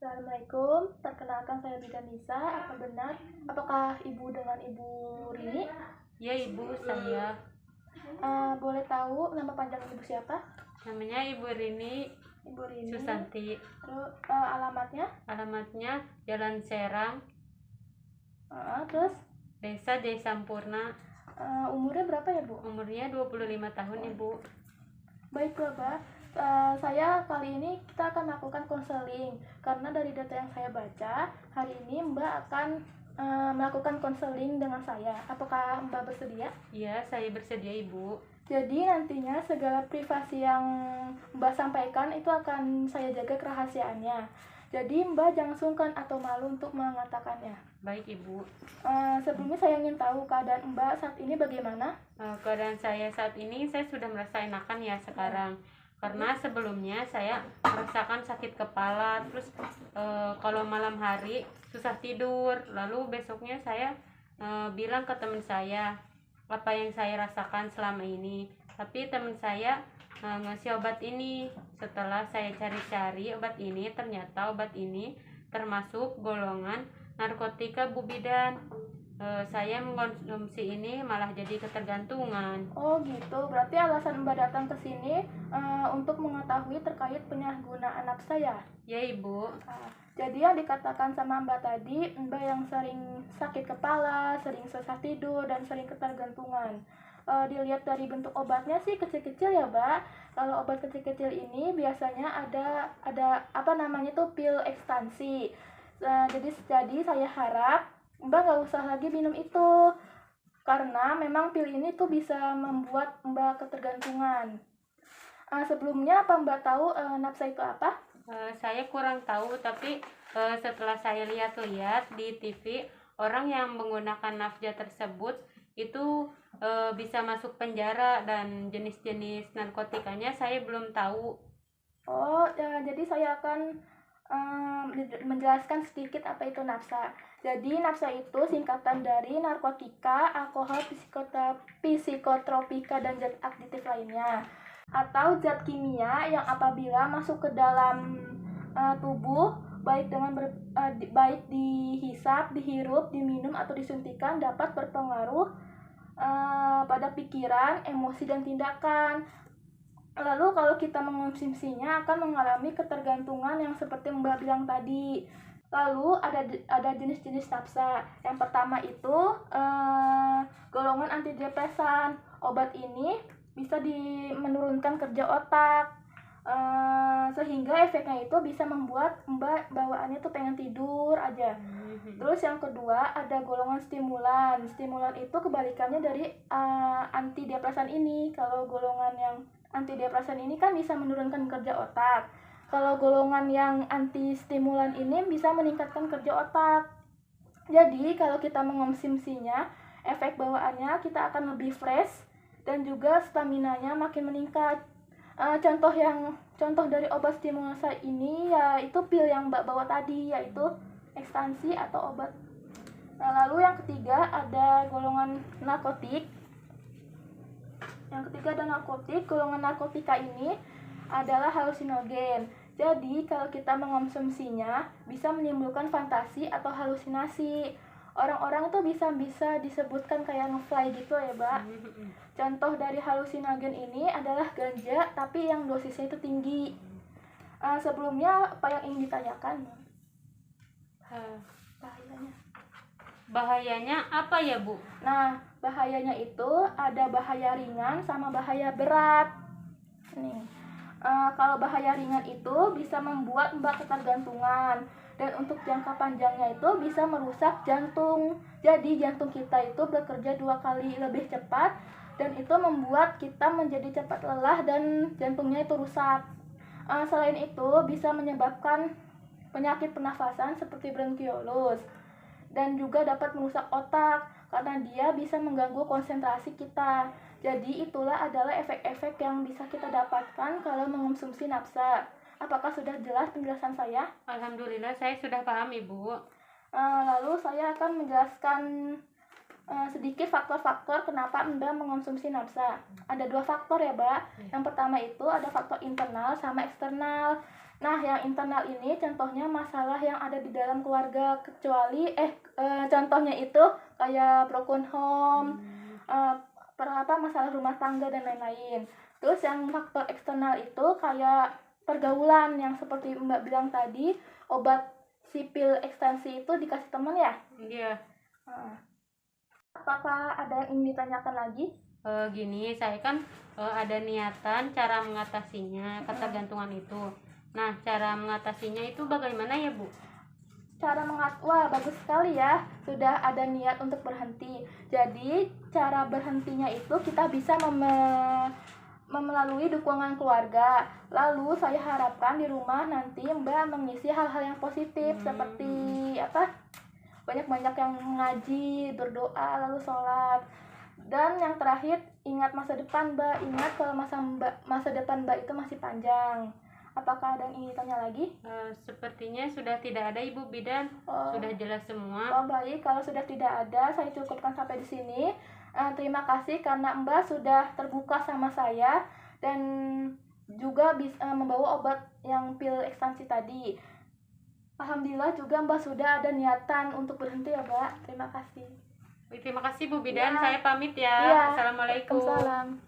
Assalamualaikum, perkenalkan saya Bidan Nisa. Apakah ibu dengan ibu Rini? Ya ibu, saya Boleh tahu nama panjang ibu siapa? namanya Ibu Rini Ibu Rini. Susanti. Terus alamatnya? Alamatnya Jalan Serang, Terus Desa Desampurna. umurnya berapa ya Bu? Umurnya 25 tahun ibu. Baiklah Mbak. Saya kali ini kita akan melakukan konseling karena dari data yang saya baca hari ini Mbak akan melakukan konseling dengan saya. Apakah Mbak bersedia? Iya, saya bersedia ibu. Jadi nantinya segala privasi yang Mbak sampaikan itu akan saya jaga kerahasiaannya. Jadi Mbak jangan sungkan atau malu untuk mengatakannya. Baik ibu. Sebelumnya saya ingin tahu keadaan Mbak saat ini bagaimana? Keadaan saya saat ini, saya sudah merasa enakan ya sekarang. Karena sebelumnya saya merasakan sakit kepala, terus kalau malam hari susah tidur. Lalu besoknya saya bilang ke teman saya apa yang saya rasakan selama ini. Tapi teman saya ngasih obat ini. Setelah saya cari-cari obat ini, ternyata obat ini termasuk golongan narkotika Bu Bidan. Saya mengkonsumsi ini malah jadi ketergantungan. Oh gitu, berarti alasan Mbak datang ke sini untuk mengetahui terkait penyalahgunaan nafsa ya? Ya ibu. Jadi yang dikatakan sama Mbak tadi, Mbak yang sering sakit kepala, sering susah tidur, dan sering ketergantungan. Dilihat dari bentuk obatnya sih kecil-kecil ya Mbak. Kalau obat kecil-kecil ini biasanya ada apa namanya tuh pil ekstansi. Jadi saya harap Mbak nggak usah lagi minum itu karena memang pil ini tuh bisa membuat Mbak ketergantungan. Sebelumnya apa Mbak tahu nafsa itu apa? Saya kurang tahu, tapi setelah saya lihat-lihat di TV, orang yang menggunakan nafsa tersebut itu bisa masuk penjara, dan jenis-jenis narkotikanya saya belum tahu. Oh, ya, jadi saya akan menjelaskan sedikit apa itu nafsa. Jadi nafsa itu singkatan dari narkotika, alkohol, psikotropika, dan zat aktif lainnya. Atau zat kimia yang apabila masuk ke dalam tubuh baik dihisap, dihirup, diminum atau disuntikan dapat berpengaruh pada pikiran, emosi, dan tindakan. Lalu kalau kita mengonsumsinya akan mengalami ketergantungan yang seperti Mbak bilang tadi. Lalu ada jenis-jenis nafsa. Yang pertama itu golongan antidepresan. Obat ini bisa menurunkan kerja otak, sehingga efeknya itu bisa membuat Mbak bawaannya tuh pengen tidur aja. Terus yang kedua ada golongan stimulan. Stimulan itu kebalikannya dari antidepresan ini. Kalau golongan yang antidepresan ini kan bisa menurunkan kerja otak. Kalau golongan yang anti stimulan ini bisa meningkatkan kerja otak. Jadi kalau kita mengonsumsinya, efek bawaannya kita akan lebih fresh dan juga staminanya makin meningkat. Contoh dari obat stimulasi ini yaitu pil yang Mbak bawa tadi, yaitu ekstansi atau obat. Lalu yang ketiga ada golongan narkotik. Yang ketiga ada narkotik. Golongan narkotika ini adalah halusinogen. Jadi kalau kita mengonsumsinya bisa menimbulkan fantasi atau halusinasi. Orang-orang itu bisa disebutkan kayak ngefly gitu ya, Mbak. Contoh dari halusinogen ini adalah ganja, tapi yang dosisnya itu tinggi. Sebelumnya apa yang ingin ditanyakan? Bahayanya apa ya Bu? Nah, bahayanya itu ada bahaya ringan sama bahaya berat. Nih, kalau bahaya ringan itu bisa membuat Mbak ketergantungan, dan untuk jangka panjangnya itu bisa merusak jantung. Jadi jantung kita itu bekerja 2 kali lebih cepat, dan itu membuat kita menjadi cepat lelah dan jantungnya itu rusak. Selain itu bisa menyebabkan penyakit pernafasan seperti bronkiolus, dan juga dapat merusak otak karena dia bisa mengganggu konsentrasi kita. Jadi itulah adalah efek-efek yang bisa kita dapatkan kalau mengonsumsi nafsa. Apakah sudah jelas penjelasan saya? Alhamdulillah saya sudah paham Ibu. Lalu saya akan menjelaskan sedikit faktor-faktor kenapa Mbak mengonsumsi nafsa. Ada 2 faktor ya Mbak. Yang pertama itu ada faktor internal sama eksternal. Nah, yang internal ini contohnya masalah yang ada di dalam keluarga, kecuali contohnya itu kayak broken home, masalah rumah tangga dan lain-lain. Terus yang faktor eksternal itu kayak pergaulan yang seperti Mbak bilang tadi, obat sipil ekstensi itu dikasih teman ya? Iya. Apakah ada yang ingin ditanyakan lagi? Gini, saya kan ada niatan cara mengatasinya ketergantungan itu. Nah, cara mengatasinya itu bagaimana ya, Bu? Wah, bagus sekali ya, sudah ada niat untuk berhenti. Jadi cara berhentinya itu kita bisa melalui dukungan keluarga. Lalu saya harapkan di rumah nanti Mbak mengisi hal-hal yang positif seperti banyak-banyak yang mengaji, berdoa, lalu sholat. Dan yang terakhir, ingat masa depan Mbak. Ingat kalau masa depan Mbak itu masih panjang. Apakah ada yang ingin ditanya lagi? Sepertinya sudah tidak ada, Ibu Bidan. Sudah jelas semua. Oh baik, kalau sudah tidak ada, saya cukupkan sampai di sini. Terima kasih karena Mbak sudah terbuka sama saya dan juga bisa membawa obat yang pil ekstansi tadi. Alhamdulillah juga Mbak sudah ada niatan untuk berhenti ya Mbak. Terima kasih. Terima kasih Bu Bidan. Ya. Saya pamit ya. Ya. Assalamualaikum. Waalaikumsalam.